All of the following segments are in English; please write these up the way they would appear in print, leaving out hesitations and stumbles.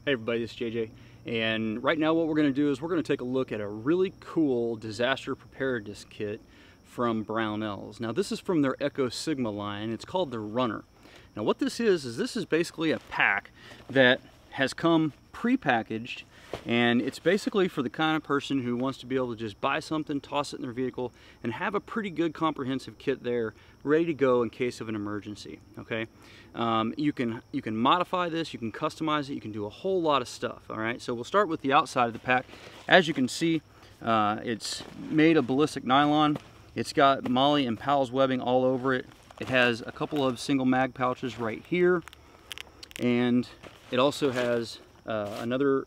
Hey everybody, it's JJ, and right now what we're going to do is we're going to take a look at a really cool disaster preparedness kit from Brownells. Now this is from their Echo Sigma line. It's called the Runner. Now what this is this is basically a pack that has come pre-packaged, and it's basically for the kind of person who wants to be able to just buy something, toss it in their vehicle, and have a pretty good comprehensive kit there ready to go in case of an emergency. Okay, you can modify this, you can customize it, you can do a whole lot of stuff. All right, so we'll start with the outside of the pack. As you can see, it's made of ballistic nylon. It's got Molly and Powell's webbing all over it. It has a couple of single mag pouches right here, and it also has another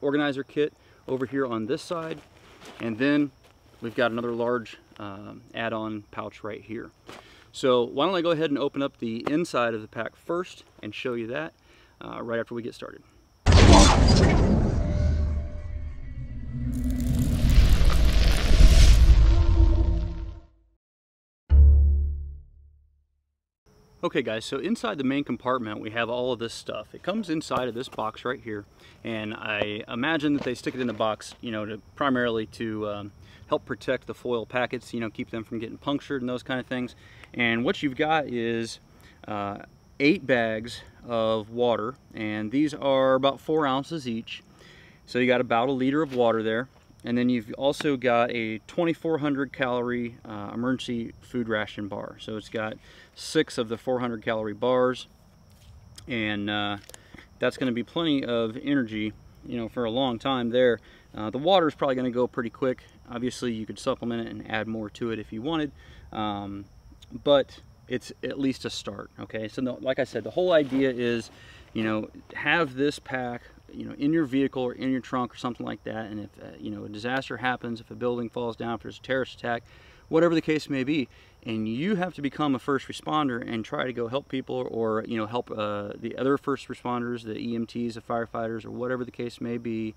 organizer kit over here on this side, and then we've got another large add-on pouch right here. So why don't I go ahead and open up the inside of the pack first and show you that right after we get started. Okay guys, so inside the main compartment we have all of this stuff. It comes inside of this box right here, and I imagine that they stick it in the box, you know, primarily to help protect the foil packets, you know, keep them from getting punctured and those kind of things. And what you've got is 8 bags of water, and these are about 4 ounces each. So you got about a liter of water there. And then you've also got a 2,400 calorie emergency food ration bar. So it's got 6 of the 400 calorie bars, and that's going to be plenty of energy, you know, for a long time there. The water is probably going to go pretty quick. Obviously you could supplement it and add more to it if you wanted, but it's at least a start. Okay, so like I said, the whole idea is, you know, have this pack, you know, in your vehicle or in your trunk or something like that, and if you know, a disaster happens, if a building falls down, if there's a terrorist attack, whatever the case may be, and you have to become a first responder and try to go help people, or you know, help the other first responders, the EMTs, the firefighters, or whatever the case may be,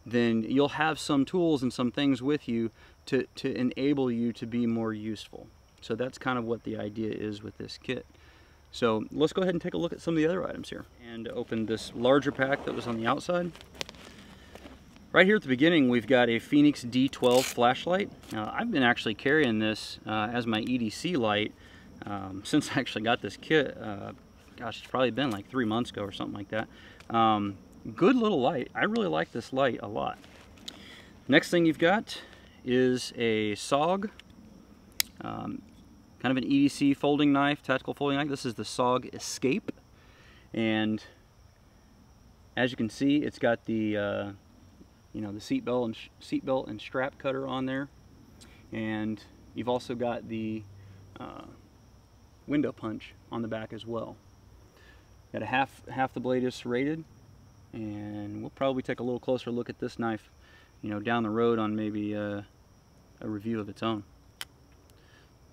then you'll have some tools and some things with you to enable you to be more useful. So that's kind of what the idea is with this kit. So let's go ahead and take a look at some of the other items here and open this larger pack that was on the outside. Right here at the beginning we've got a Phoenix D12 flashlight. I've been actually carrying this as my EDC light since I actually got this kit. Gosh, it's probably been like 3 months ago or something like that. Good little light. I really like this light a lot. Next thing you've got is a SOG. Kind of an EDC folding knife, tactical folding knife. This is the SOG Escape, and as you can see, it's got the you know, the seatbelt and strap cutter on there, and you've also got the window punch on the back as well. Got a half the blade is serrated, and we'll probably take a little closer look at this knife, you know, down the road on maybe a review of its own.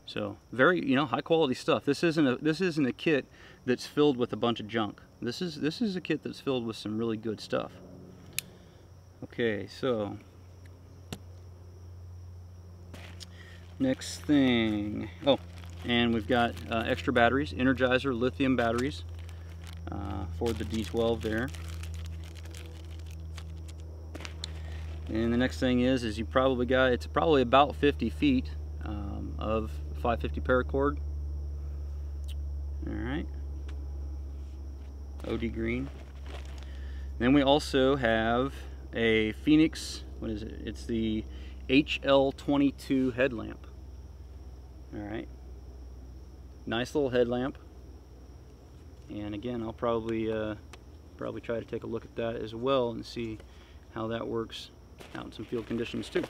So very, you know, high quality stuff. This isn't a kit that's filled with a bunch of junk. This is a kit that's filled with some really good stuff. Okay, so next thing, oh, and we've got extra batteries, Energizer lithium batteries for the D12 there. And the next thing is you probably got, it's probably about 50 feet of 550 paracord. All right, OD green. Then we also have a Phoenix, what is it? It's the HL22 headlamp. All right, nice little headlamp. And again, I'll probably try to take a look at that as well and see how that works out in some field conditions too.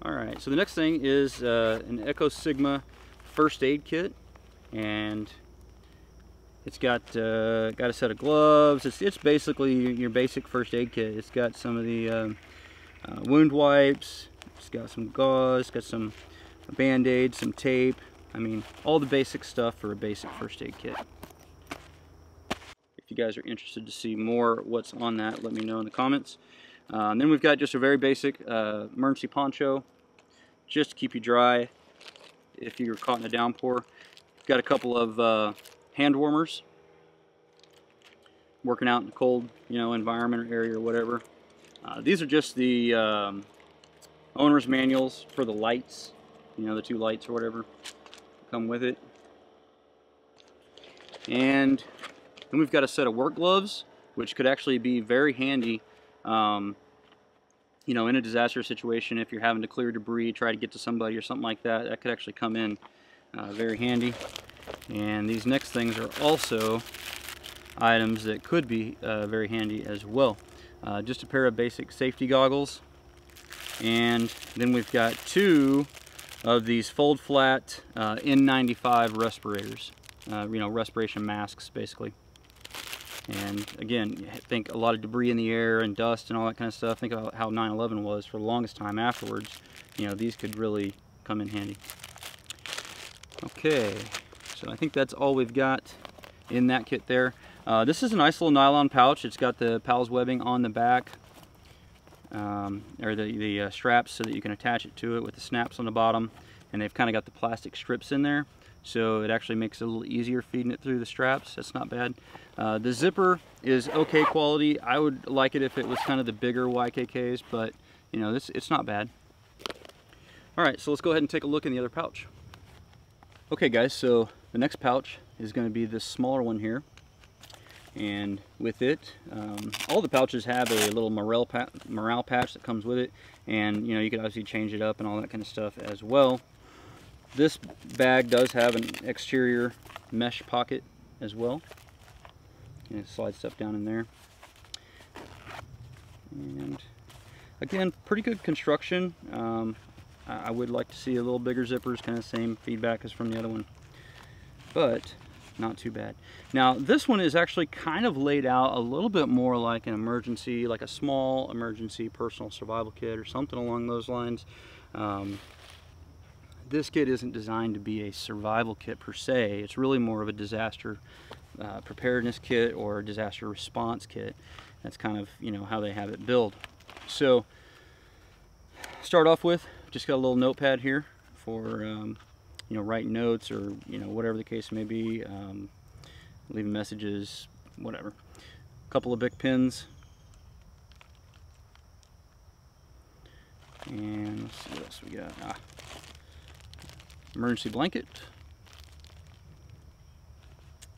Alright, so the next thing is an Echo Sigma first aid kit, and it's got a set of gloves. It's basically your basic first aid kit. It's got some of the wound wipes, it's got some gauze, it's got some band-aids, some tape. I mean, all the basic stuff for a basic first aid kit. If you guys are interested to see more what's on that, let me know in the comments. Then we've got just a very basic emergency poncho, just to keep you dry if you're caught in a downpour. We've got a couple of hand warmers, working out in a cold, environment or area or whatever. These are just the owner's manuals for the lights, the 2 lights or whatever come with it. And then we've got a set of work gloves, which could actually be very handy, in a disaster situation. If you're having to clear debris, try to get to somebody or something like that, that could actually come in very handy. And these next things are also items that could be very handy as well. Just a pair of basic safety goggles, and then we've got 2 of these fold flat N95 respirators, respiration masks basically. And again, think a lot of debris in the air and dust and all that kind of stuff. Think about how 9/11 was for the longest time afterwards. These could really come in handy. Okay, so I think that's all we've got in that kit there. This is a nice little nylon pouch. It's got the PALS webbing on the back, or the straps, so that you can attach it to it with the snaps on the bottom. And they've kind of got the plastic strips in there, so it actually makes it a little easier feeding it through the straps. That's not bad. The zipper is okay quality. I would like it if it was kind of the bigger YKKs, but it's not bad. Alright, so let's go ahead and take a look in the other pouch. Okay guys, so the next pouch is going to be this smaller one here. And with it, all the pouches have a little morale patch that comes with it, and you can obviously change it up and all that kind of stuff as well. This bag does have an exterior mesh pocket as well. Slide stuff down in there. And again, pretty good construction. I would like to see a little bigger zippers, kind of same feedback as from the other one, but not too bad. Now this one is actually kind of laid out a little bit more like an emergency, like a small emergency personal survival kit or something along those lines. This kit isn't designed to be a survival kit per se. It's really more of a disaster preparedness kit or a disaster response kit. That's kind of how they have it built. So start off with, just got a little notepad here for writing notes, or whatever the case may be, leaving messages, whatever. A couple of Bic pens, and let's see what else we got. Emergency blanket,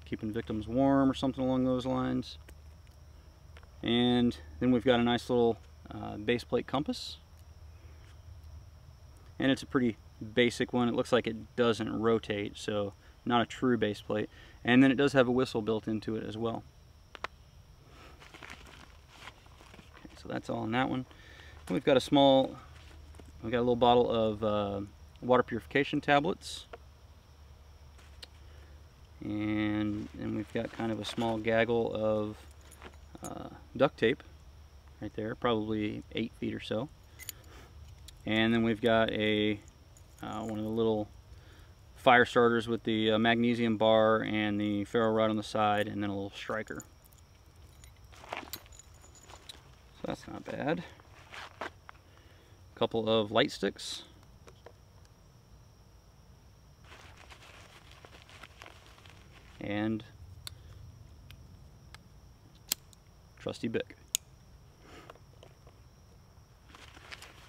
keeping victims warm or something along those lines. And then we've got a nice little base plate compass, and it's a pretty basic one. It looks like it doesn't rotate, so not a true base plate. And then it does have a whistle built into it as well. Okay, so that's all in that one. And we've got a little bottle of water purification tablets, and then we've got kind of a small gaggle of duct tape right there, probably 8 feet or so. And then we've got one of the little fire starters with the magnesium bar and the ferro rod on the side, and then a little striker. So that's not bad. A couple of light sticks. And trusty Bic.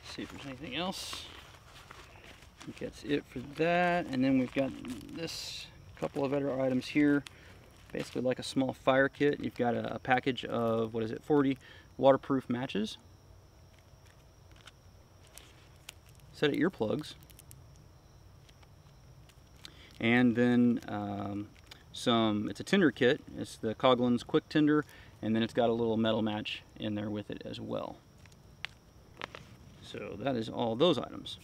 See if there's anything else. I think that's it for that. And then we've got this couple of other items here, basically like a small fire kit. You've got a package of, 40 waterproof matches, set of earplugs, and then it's a tinder kit. It's the Coughlin's Quick Tinder, and then it's got a little metal match in there with it as well. So that is all those items.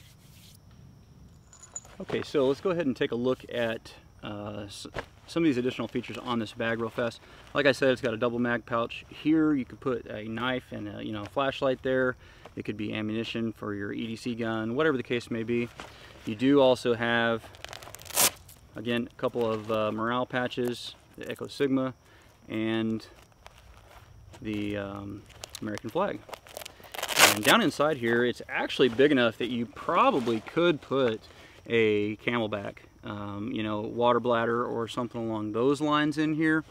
Okay, so let's go ahead and take a look at some of these additional features on this bag real fast. Like I said, it's got a double mag pouch. Here you could put a knife and a flashlight there. It could be ammunition for your EDC gun, whatever the case may be. You do also have, again, a couple of morale patches, the Echo Sigma, and the American flag. And down inside here, it's actually big enough that you probably could put a Camelback, water bladder or something along those lines in here.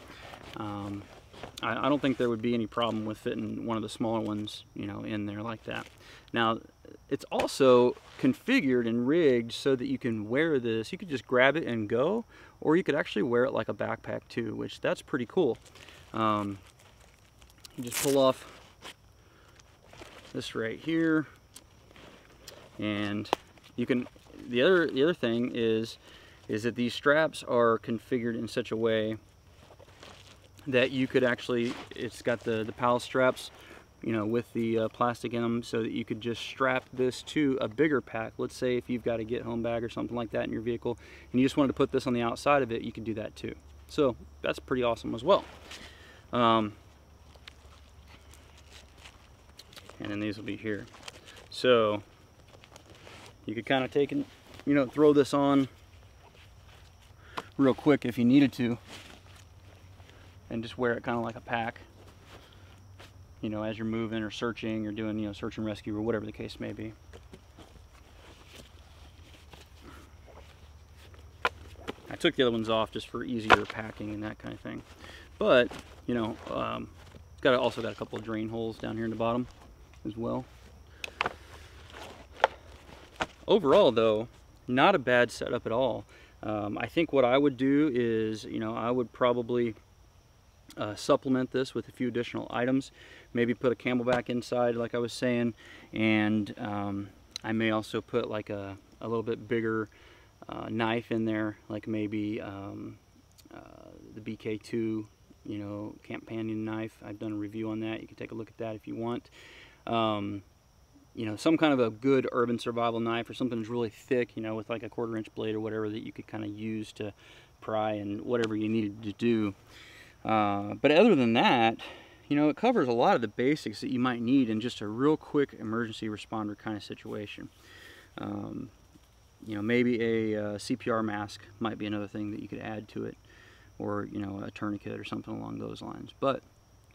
I don't think there would be any problem with fitting one of the smaller ones, you know, in there like that. Now, it's also configured and rigged so that you can wear this. You could just grab it and go, or you could actually wear it like a backpack too, which that's pretty cool. You just pull off this right here, and you can. The other thing is that these straps are configured in such a way that you could actually, it's got the PAL straps, you know, with the plastic in them, so that you could just strap this to a bigger pack. Let's say if you've got a get-home bag or something like that in your vehicle, and you just wanted to put this on the outside of it, you can do that too. So that's pretty awesome as well. And then these will be here. So you could kind of take and, you know, throw this on real quick if you needed to, and just wear it kind of like a pack, you know, as you're moving or searching or doing, you know, search and rescue or whatever the case may be. I took the other ones off just for easier packing and that kind of thing. But, you know, it's also got a couple of drain holes down here in the bottom as well. Overall, though, not a bad setup at all. I think what I would do is, you know, I would probably supplement this with a few additional items. Maybe put a camelback inside, like I was saying, and I may also put like a little bit bigger knife in there, like maybe the BK2, you know, companion knife. I've done a review on that. You can take a look at that if you want. You know, some kind of a good urban survival knife, or something that's really thick, you know, with like a 1/4 inch blade or whatever, that you could kind of use to pry and whatever you needed to do. But other than that, you know, it covers a lot of the basics that you might need in just a real quick emergency responder kind of situation. You know, maybe a CPR mask might be another thing that you could add to it, or, you know, a tourniquet or something along those lines. But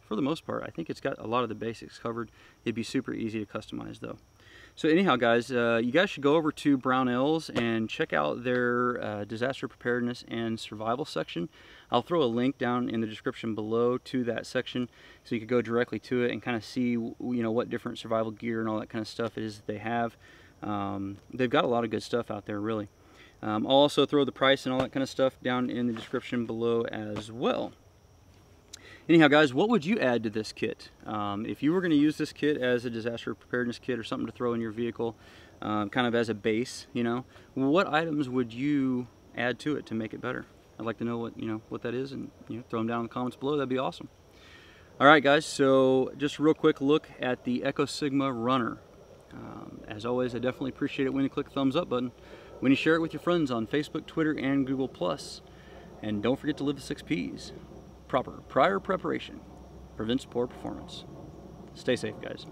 for the most part, I think it's got a lot of the basics covered. It'd be super easy to customize though. So anyhow, guys, you guys should go over to Brownells and check out their disaster preparedness and survival section. I'll throw a link down in the description below to that section, so you could go directly to it and kind of see, you know, what different survival gear and all that kind of stuff it is that they have. They've got a lot of good stuff out there, really. I'll also throw the price and all that kind of stuff down in the description below as well. Anyhow, guys, what would you add to this kit? If you were going to use this kit as a disaster preparedness kit or something to throw in your vehicle, kind of as a base, you know, what items would you add to it to make it better? I'd like to know what that is, and, you know, throw them down in the comments below. That'd be awesome. All right, guys, so just a real quick look at the Echo Sigma Runner. As always, I definitely appreciate it when you click the thumbs up button, when you share it with your friends on Facebook, Twitter, and Google+. And don't forget to live the 6 Ps. Proper prior preparation prevents poor performance. Stay safe, guys.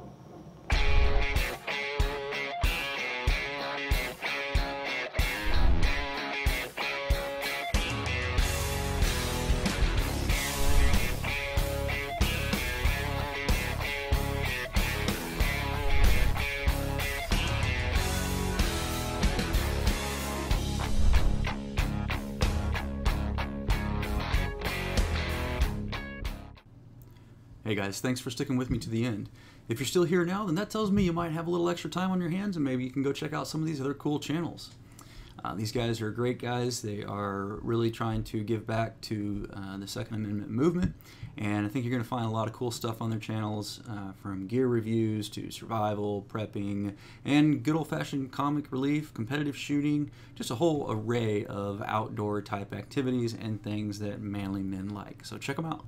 Hey guys, thanks for sticking with me to the end. If you're still here now, then that tells me you might have a little extra time on your hands, and maybe you can go check out some of these other cool channels. These guys are great guys. They are really trying to give back to the Second Amendment movement, and I think you're going to find a lot of cool stuff on their channels, from gear reviews to survival, prepping, and good old-fashioned comic relief, competitive shooting, just a whole array of outdoor type activities and things that manly men like. So check them out.